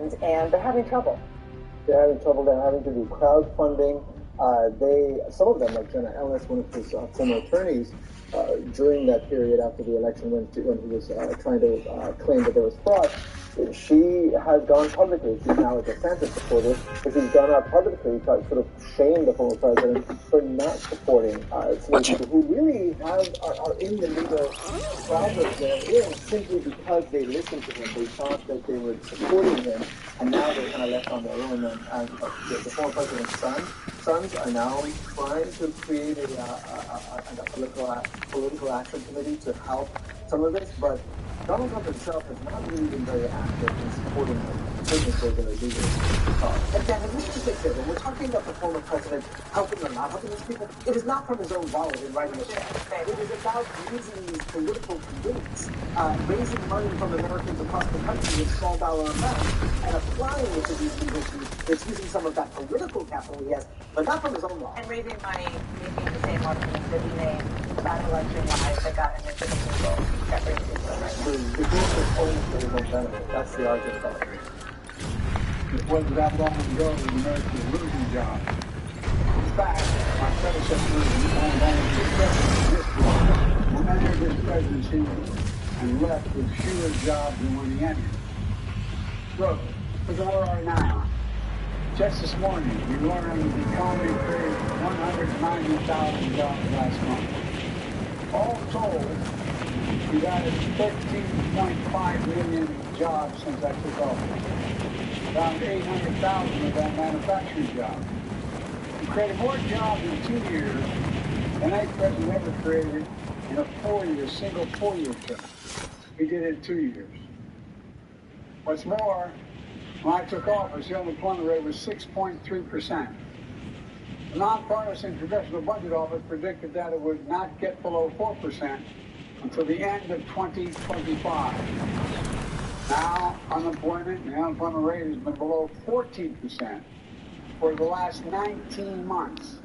elections, and they're having trouble. They're having trouble. They're having to do crowdfunding. Some of them, like Jenna Ellis, one of his former attorneys, during that period after the election when he was trying to claim that there was fraud, she has gone publicly. She's now a DeSantis supporter, but she's gone out publicly to sort of shame the former president for not supporting some people who really are in the legal problems they're in simply because they listened to him. They thought that they were supporting him, and now they're kind of left on their own. And the former president's sons are now trying to create a political action committee to help some of this, but Donald Trump himself has not really been very active in supporting them, certainly for the legal cause. And Devin, let's just make clear, when we're talking about the former president helping or not helping these people, it is not from his own wallet in writing a check. It is about using these political committees, raising money from Americans across the country in small dollar amounts, and applying it to these legal fees. It's using some of that political capital he has, but not from his own wallet. And raising money, making the same arguments that he made about election lies that got him into the legal that raised his money. The group is only for his own benefit. That's the argument. It wasn't that long ago that America was losing jobs. In fact, my predecessor was on when I entered this presidency and left with fewer jobs than when he entered. Look where we are now. Just this morning, we learned that the economy created 190,000 jobs last month. All told, we've added 13.5 million jobs since I took office. Around 800,000 of that manufacturing jobs. We created more jobs in 2 years than any president ever created in a single four-year term. We did it in 2 years. What's more, when I took office, the unemployment rate was 6.3%. The nonpartisan Congressional Budget Office predicted that it would not get below 4% until the end of 2025. Now, the unemployment rate has been below 14% for the last 19 months,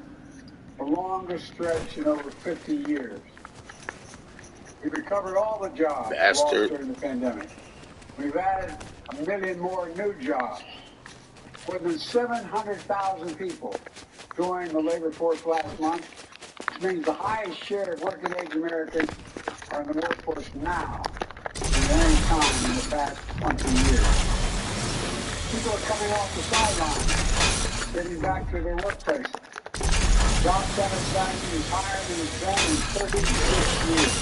the longest stretch in over 50 years. We've recovered all the jobs lost during the pandemic. We've added 1 million more new jobs. More than 700,000 people joined the labor force last month, which means the highest share of working-age Americans are in the workforce now than any time in the past 20 years. People are coming off the sidelines, getting back to their workplaces. Job satisfaction is higher than it's been in 36 years.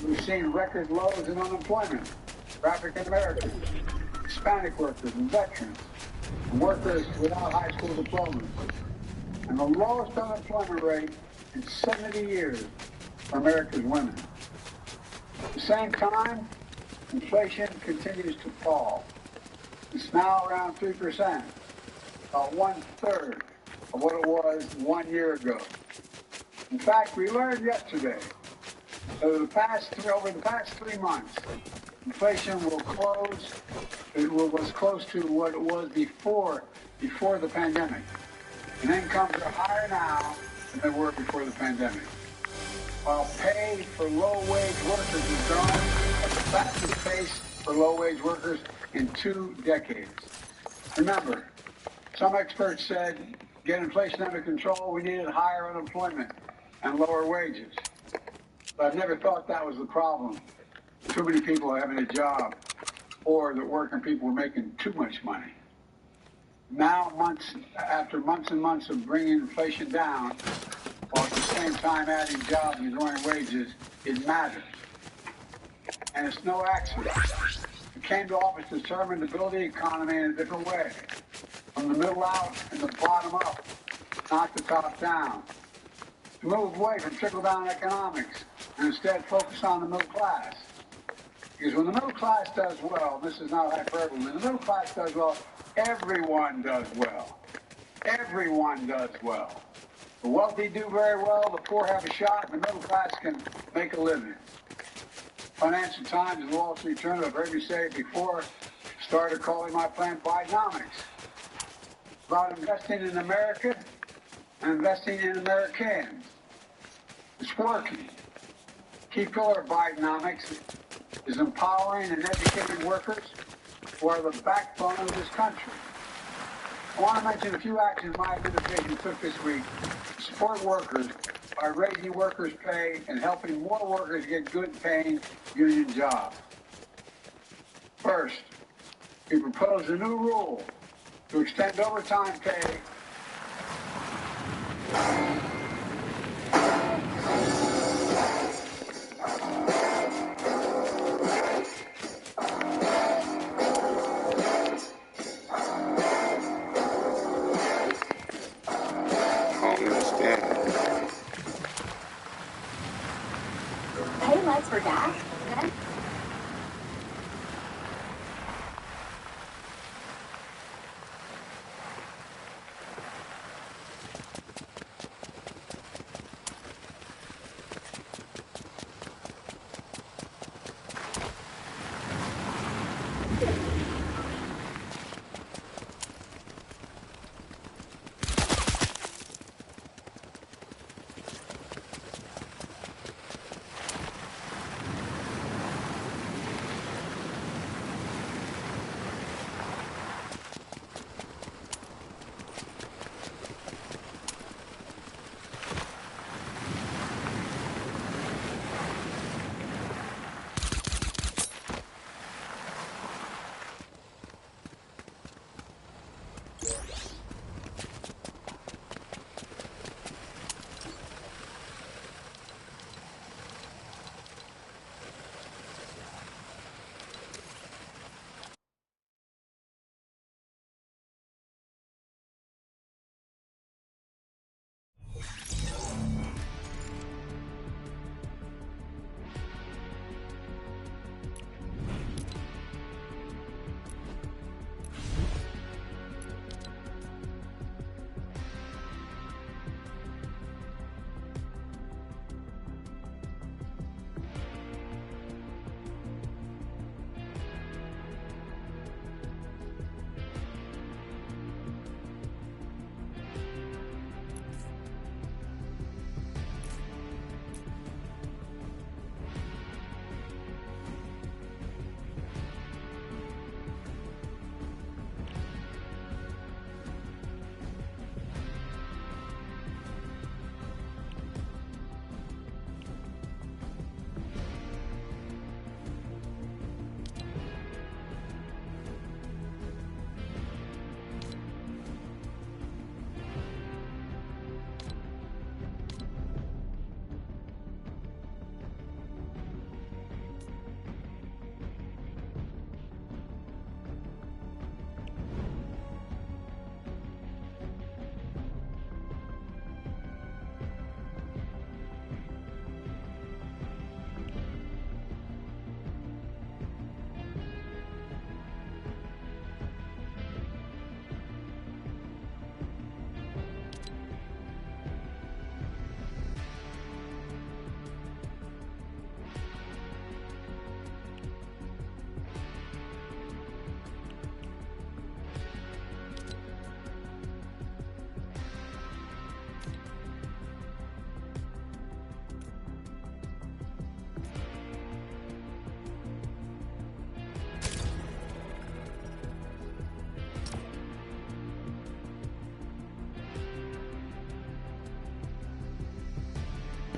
We've seen record lows in unemployment for African Americans, Hispanic workers, and veterans, and workers without high school diplomas, and the lowest unemployment rate in 70 years for America's women. At the same time, inflation continues to fall. It's now around 3%, about 1/3 of what it was 1 year ago. In fact, we learned yesterday that over the past 3 months, inflation was close to what it was before the pandemic. And incomes are higher now than they were before the pandemic. While pay for low-wage workers has grown at the fastest pace for low-wage workers in 2 decades. Remember, some experts said, get inflation under control, we needed higher unemployment and lower wages. But I've never thought that was the problem. Too many people are having a job, or that working people were making too much money. Now, after months and months of bringing inflation down, while at the same time adding jobs and growing wages, it matters. And it's no accident. We came to office determined to build the economy in a different way. From the middle out and the bottom up, not the top down. To move away from trickle-down economics and instead focus on the middle class. Because when the middle class does well, this is not hyperbole, when the middle class does well, everyone does well. Everyone does well. The wealthy do very well, the poor have a shot, and the middle class can make a living. Financial Times and Wall Street Journal, I've heard me say it before, started calling my plan Bidenomics. About investing in America and investing in Americans. It's working. Key pillar of Bidenomics is empowering and educating workers who are the backbone of this country. I want to mention a few actions my administration took this week to support workers by raising workers' pay and helping more workers get good-paying union jobs. First, we proposed a new rule to extend overtime pay Pay less for gas?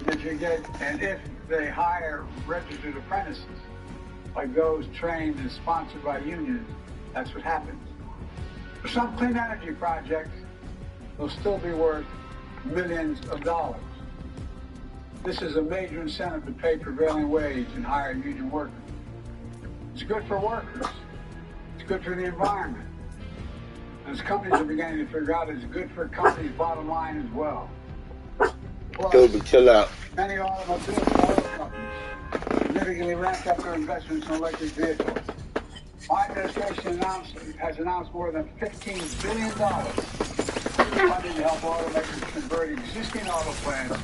that you get, and if they hire registered apprentices, like those trained and sponsored by unions, that's what happens. For some clean energy projects, they'll still be worth millions of dollars. This is a major incentive to pay prevailing wage and hire union workers. It's good for workers. It's good for the environment. And as companies are beginning to figure out, it's good for companies' bottom line as well. Toby, chill out. Many auto companies significantly ramped up their investments in electric vehicles. My administration has announced more than $15 billion funding to help automakers convert existing auto plants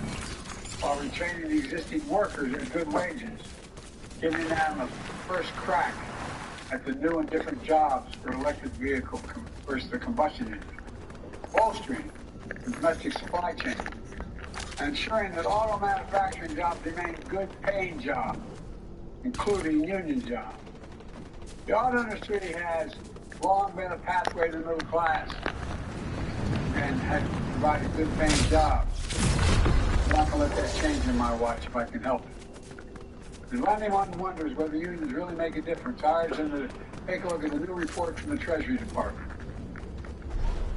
while retraining the existing workers at good wages, giving them a first crack at the new and different jobs for electric vehicle versus the combustion engine, bolstering the domestic supply chain, and ensuring that auto manufacturing jobs remain good-paying jobs, including union jobs. The auto industry has long been a pathway to the middle class and has provided good paying jobs. I'm not going to let that change in my watch if I can help it. And if anyone wonders whether unions really make a difference, I urge them to take a look at the new report from the Treasury Department.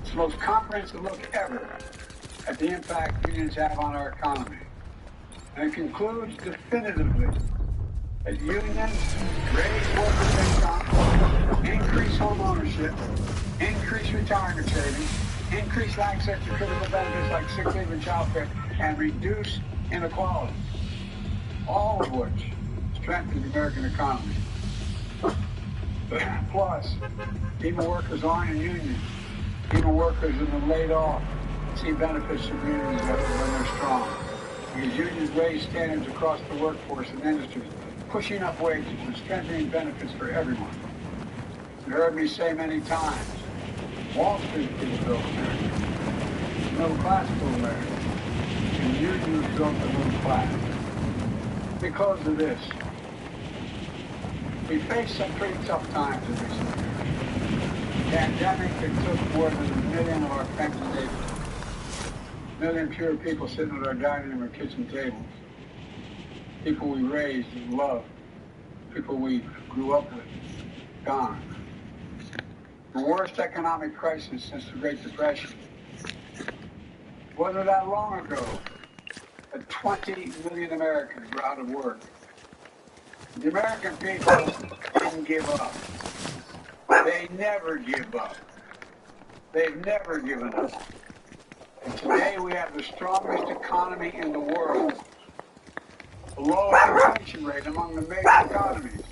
It's the most comprehensive look ever at the impact unions have on our economy. And it concludes definitively that unions raise workers' income, increase home ownership, increase retirement savings, increase access to critical benefits like sick leave and child care, and reduce inequality. All of which strengthen the American economy. Plus, even workers aren't in unions. Even workers that have been laid off see benefits from unions when they're strong. Because unions raise standards across the workforce and industries, pushing up wages and strengthening benefits for everyone. You heard me say many times, Wall Street didn't build America. The middle class built America. And unions built the middle class. Because of this, we faced some pretty tough times in recent years. The pandemic that took more than 1 million of our friends and neighbors. 1 million fewer people sitting at our dining room or kitchen tables. People we raised and loved. People we grew up with. Gone. The worst economic crisis since the Great Depression. Wasn't that long ago that 20 million Americans were out of work. The American people didn't give up. They never give up. They've never given up. And today we have the strongest economy in the world. The lowest inflation rate among the major economies.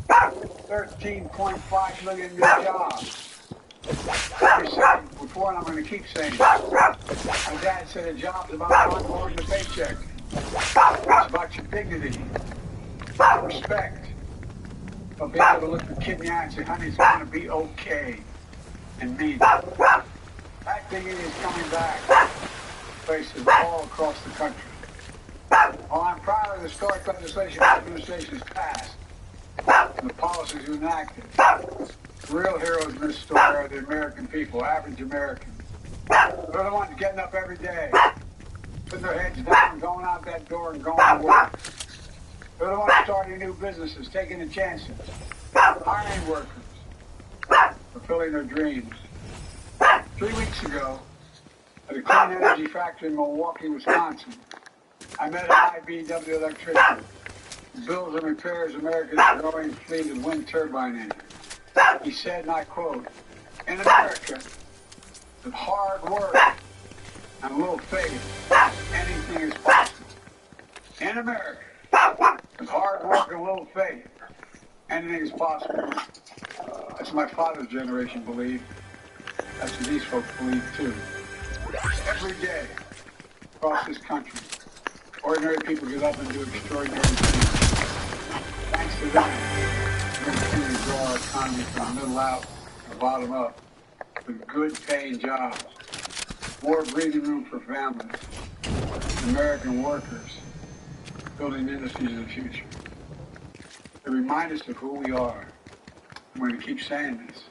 13.5 million new jobs. I said before, and I'm going to keep saying it. My dad said a job's about more than a paycheck. It's about your dignity, respect, of being able to look the kid in the eye and say, honey, it's going to be okay, and mean it. That dignity is coming back places all across the country. Well, I'm proud of the historic legislation the administration has passed and the policies enacted. The real heroes in this story are the American people, average Americans. They're the ones getting up every day, putting their heads down, going out that door and going to work. They're the ones starting new businesses, taking the chances, hiring workers, fulfilling their dreams. 3 weeks ago, at a clean energy factory in Milwaukee, Wisconsin, I met an IBEW electrician who builds and repairs America's growing fleet of wind turbine engines. He said, and I quote, in America, with hard work and a little faith, anything is possible. In America, with hard work and a little faith, anything is possible. That's my father's generation believed. That's what these folks believe too. Every day, across this country, ordinary people get up and do extraordinary things. Thanks to them, we're going to continue to grow our economy from the middle out and the bottom up with good paying jobs, more breathing room for families, American workers, building industries of the future. They remind us of who we are. I'm going to keep saying this.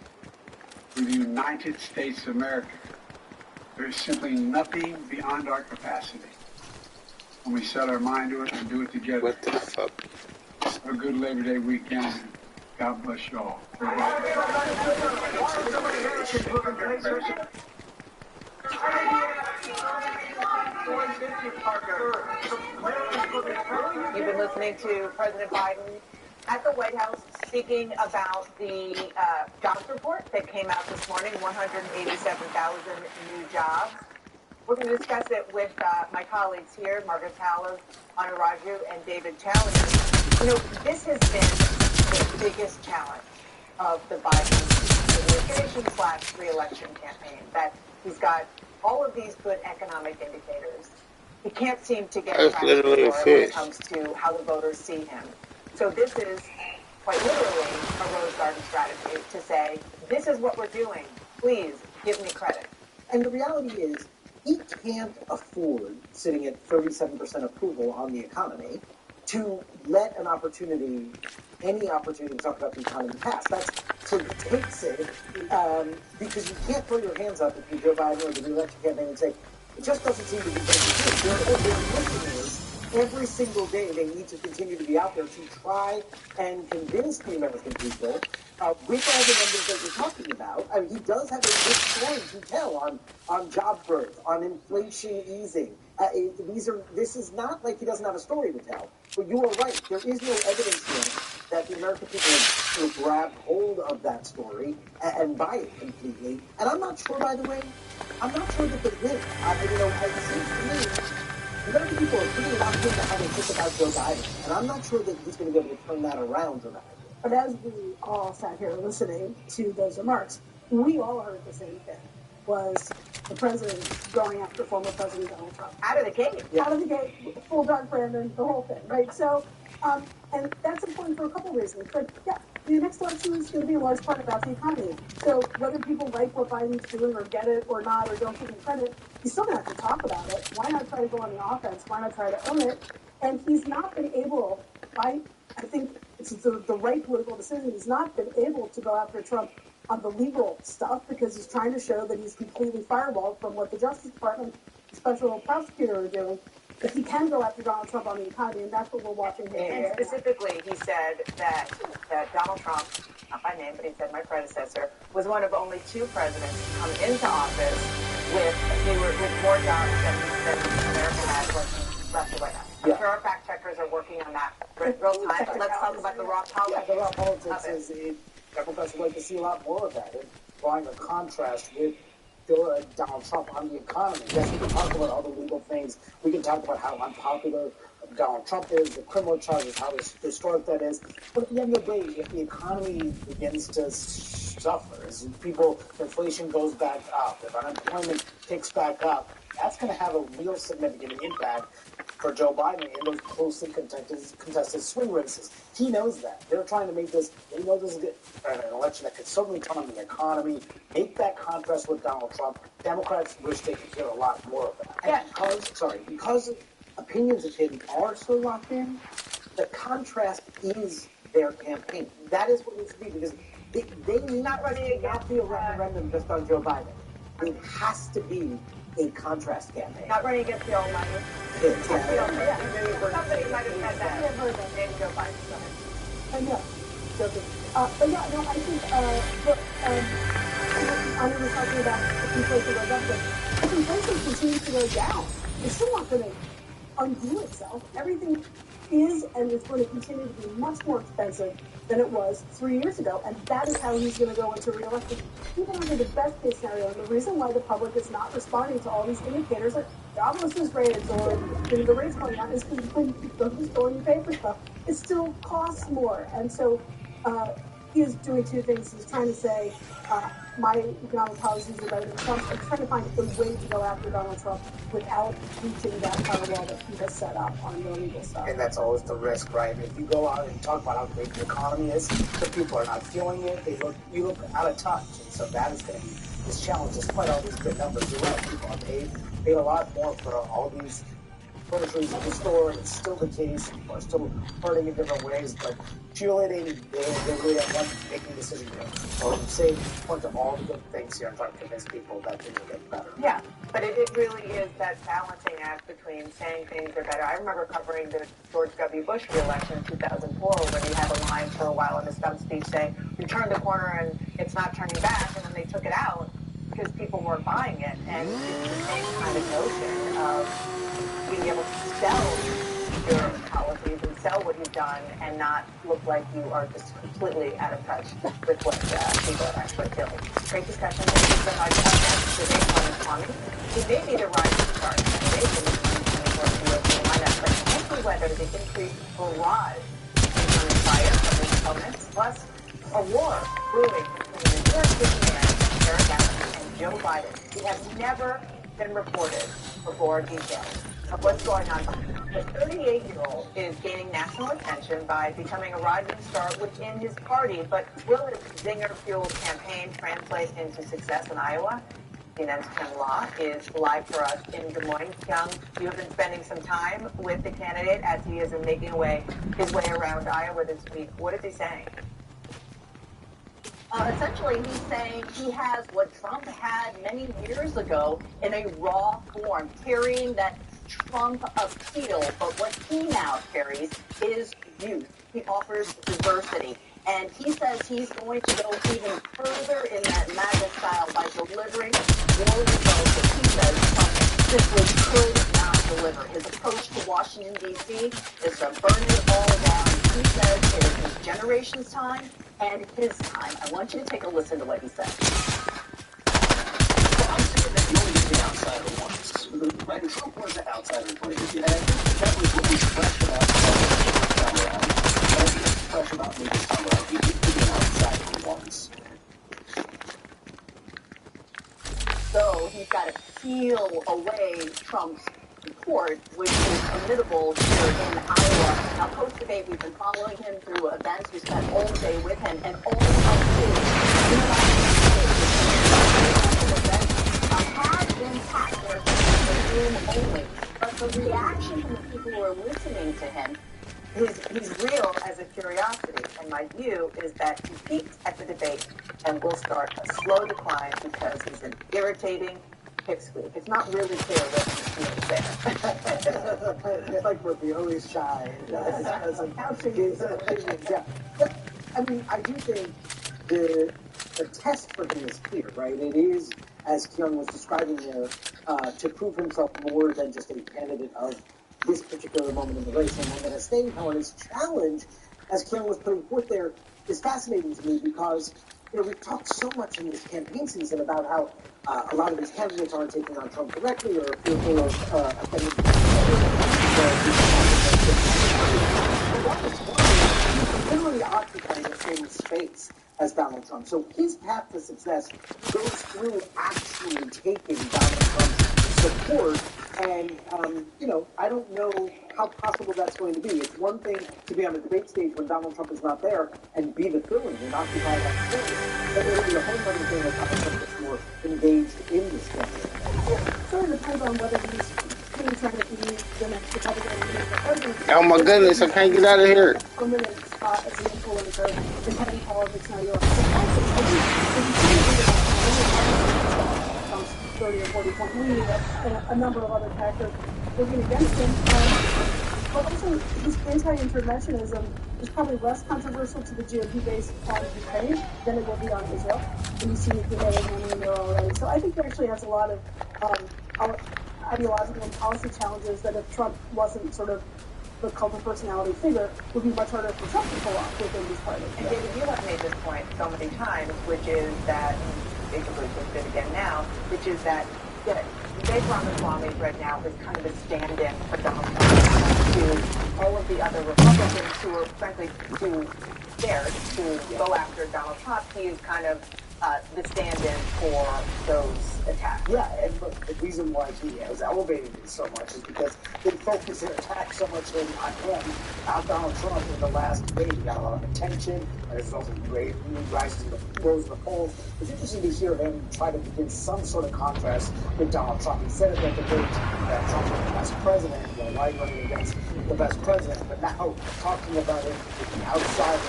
We're the United States of America. There is simply nothing beyond our capacity when we set our mind to it and do it together. What the fuck? Have a good Labor Day weekend. God bless you all. You've been listening to President Biden at the White House speaking about the jobs report that came out this morning, 187,000 new jobs. We're going to discuss it with my colleagues here, Margaret Towler, Anu Raju, and David Challenger. You know, this has been the biggest challenge of the Biden administration / re-election campaign, that he's got all of these good economic indicators. He can't seem to get traction when it comes to how the voters see him. So this is quite literally a rose garden strategy to say, this is what we're doing. Please give me credit. And the reality is, he can't afford sitting at 37% approval on the economy to let an opportunity, any opportunity to talk about the economy pass. That's so he takes it because you can't throw your hands up if you're Joe Biden or the re-election campaign and say, it just doesn't seem to be taking Their mission is every single day they need to continue to be out there to try and convince the American people with all the numbers that you're talking about. I mean, he does have a good story to tell on job growth, on inflation easing. This is not like he doesn't have a story to tell. But you are right. There is no evidence yet that the American people have grabbed hold of that story and buy it completely. And I'm not sure, by the way, I'm not sure that they will. It seems to me the American people are pretty locked into how they think about Joe Biden. And I'm not sure that he's going to be able to turn that around dramatically. But as we all sat here listening to those remarks, we all heard the same thing, was the president going after former President Donald Trump. Out of the gate. Yeah. Out of the gate, full Doug Brandon, the whole thing, right? So, and that's important for a couple of reasons. But yeah, the next election is going to be a large part about the economy. So whether people like what Biden's doing or get it or not or don't give him credit, he's still going to have to talk about it. Why not try to go on the offense? Why not try to own it? And he's not been able, I think it's the right political decision, he's not been able to go after Trump on the legal stuff because he's trying to show that he's completely firewalled from what the Justice Department, the special prosecutor are doing. But he can go after Donald Trump on the economy, and that's what we're watching here. And specifically, he said that Donald Trump, not by name, but he said my predecessor, was one of only 2 presidents to come into office with more jobs than America had when he left the White House. I'm sure our fact checkers are working on that real time. But let's talk about the raw politics. Yeah, the raw politics is Democrats would like to see a lot more of that, and drawing a contrast with Donald Trump on the economy. Yes, we can talk about all the legal things. We can talk about how unpopular Donald Trump is, the criminal charges, how historic that is. But at the end of the day, if the economy begins to suffer, as inflation goes back up, if unemployment ticks back up, that's going to have a real significant impact for Joe Biden in those closely contested swing races. He knows that. They're trying to make this, they know this is an election that could certainly turn on the economy, make that contrast with Donald Trump. Democrats wish they could hear a lot more of that. Yeah. Because opinions of him are so locked in, the contrast is their campaign. That is what it needs to be, because they need not be a referendum just on Joe Biden. It has to be a contrast campaign. Not running against the Almighty. Somebody might have had that. Maybe Joe Biden. Yeah, joking. But yeah, no, I think, look, Anya was talking about if inflation goes up, but if inflation continues to go down, it's still not going to undo itself. Everything is and is going to continue to be much more expensive than it was 3 years ago, and that is how he's going to go into re-election. Even under the best case scenario, and the reason why the public is not responding to all these indicators like joblessness rates or the rates going down is because when you go to the store and you pay for stuff, it still costs more. And so he is doing 2 things. He's trying to say, my economic policies are better than Trump's, and trying to find a way to go after Donald Trump without reaching that firewall that he has set up on the illegal stuff. And that's always the risk, right? If you go out and talk about how great the economy is, the people are not feeling it. You look out of touch. And so that is going to be this challenge, despite all these good numbers. You're right, people are paid a lot more for all these groceries at the store. It's still the case. People are still hurting in different ways, but cheerleading, they really have one making decision here. So say, point to all the good things here and try to convince people that things will get better. Yeah, but it really is that balancing act between saying things are better. I remember covering the George W. Bush re-election in 2004 when he had a line for a while in his stump speech saying, we turned the corner and it's not turning back, and then they took it out because people weren't buying it. And it's the same kind of notion of being able to sell your policies and sell what you've done and not look like you are just completely out of touch with what people are actually feeling. Great discussion. Thank you so much. That's JDay72. It may be the rising star candidate in the 2024 GOP lineup, but can't be whether the increased barrage in fire from his opponents, plus a war brewing between the New York City mayor, Eric Adams, and Joe Biden. It has never been reported before details of what's going on. The 38-year-old is gaining national attention by becoming a rising star within his party, but will his zinger-fueled campaign translate into success in Iowa? CNN's Ken Law is live for us in Des Moines. Young, you have been spending some time with the candidate as he is making his way around Iowa this week. What is he saying? Essentially, he's saying he has what Trump had many years ago in a raw form, carrying that Trump appeal. But what he now carries is youth. He offers diversity. And he says he's going to go even further in that MAGA style by delivering more results that he says Trump simply could not deliver. His approach to Washington, D.C. is to burn it all down. He says it is his generation's time and his time. I want you to take a listen to what he said. Well, I'm saying that you only get the outsider once. Right? And Trump was an outsider in 2015. And I think that was what was fresh about Trump. Fresh about me this time around. He did be an outsider once. So he's got to peel away Trump's report, which is imitable here in Iowa. Now, post-debate, we've been following him through events. We spent all day with him, and all of his events have been packed. They're room only. But the reaction from the people who are listening to him, He's real as a curiosity, and my view is that he peaked at the debate and will start a slow decline because he's an irritating pipsqueak. It's not really clear what he's there. It's like we're the always shy. As a yeah. But, I mean, I do think the test for him is clear, right? It is, as Kyung was describing there, to prove himself more than just a candidate of this particular moment in the race, and that a staying power. His challenge, as Kyung was putting forth there, is fascinating to me because, we've talked so much in this campaign season about how a lot of these candidates aren't taking on Trump directly or fearful of offending. He's literally occupying the same space as Donald Trump. So his path to success goes through actually taking Donald Trump's support. And, I don't know how possible that's going to be. It's one thing to be on the debate stage when Donald Trump is not there and be the fill-in and occupy that space. But it'll be a whole other thing that Donald Trump gets more engaged in this campaign. It sort of depends on whether he's really trying to be the next Republican president. Oh my goodness, I can't get out of here. Permanent spot as an influencer in petty politics now. You're 30 or 40 point lead, and a number of other factors working against him. But also, his anti-interventionism is probably less controversial to the GOP base on Ukraine than it will be on Israel. And you see Grenade hanging in there already. So I think he actually has a lot of ideological and policy challenges that if Trump wasn't sort of the cult of personality figure, would be much harder for Trump to pull off within his party. And David, you have made this point so many times, which is that, basically just did again now, which is that Vivek Ramaswamy right now is kind of a stand-in for Donald Trump to all of the other Republicans who are frankly too scared to go after Donald Trump. He is kind of the stand-in for those attacks. Yeah, and look, the reason why he has elevated it so much is because they focus their attack so much on him, on Donald Trump in the last debate. He got a lot of attention, and there's also great rises in the rose in the polls. It's interesting to hear him try to begin some sort of contrast with Donald Trump. He said at that debate that Trump was the best president, why running against the best president, but now talking about it outside of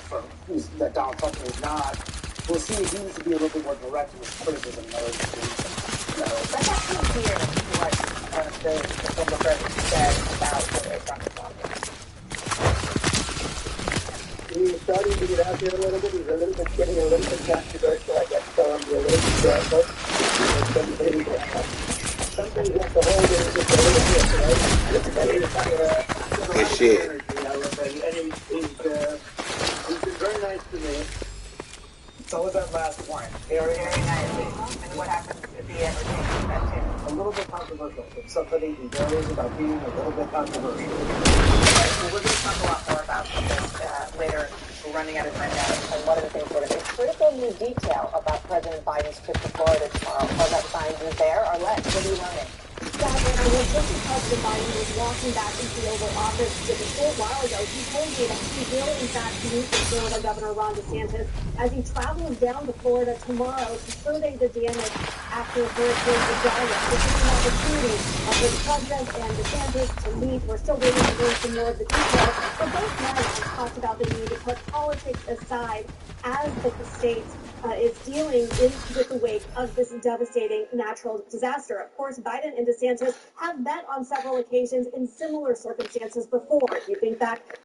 somebody that Donald Trump is not. We'll see if he needs to be a little bit more direct in his criticism. Let's actually hear what the former president said about Vivek Ramaswamy. He's starting to get out there a little bit. He's a little bit getting a little bit controversial. I guess so. I'm a little bit careful. Somebody has to hold it just a little bit, right? Good shit. He's been very nice to me. So was that last point. Very nice. And what happens at the end of that too? A little bit controversial. It's somebody who knows about being a little bit controversial. Well, we're going to talk a lot more about this later. We're running out of time now. And one of the things we're going to do, critical new detail about President Biden's trip to Florida tomorrow. Arlette Science is there. Arlette, what are you learning? Yeah, and well, just as President Biden was walking back into the Oval Office just a short while ago, he told me that he will, in fact, meet with Florida Governor Ron DeSantis as he travels down to Florida tomorrow to survey the damage after Hurricane Idalia. This is an opportunity for the president and DeSantis to meet. We're still waiting to learn some more of the details, but both men have talked about the need to put politics aside as the state is dealing with the wake of this devastating natural disaster. Of course, Biden and DeSantis have met on several occasions in similar circumstances before. If you think back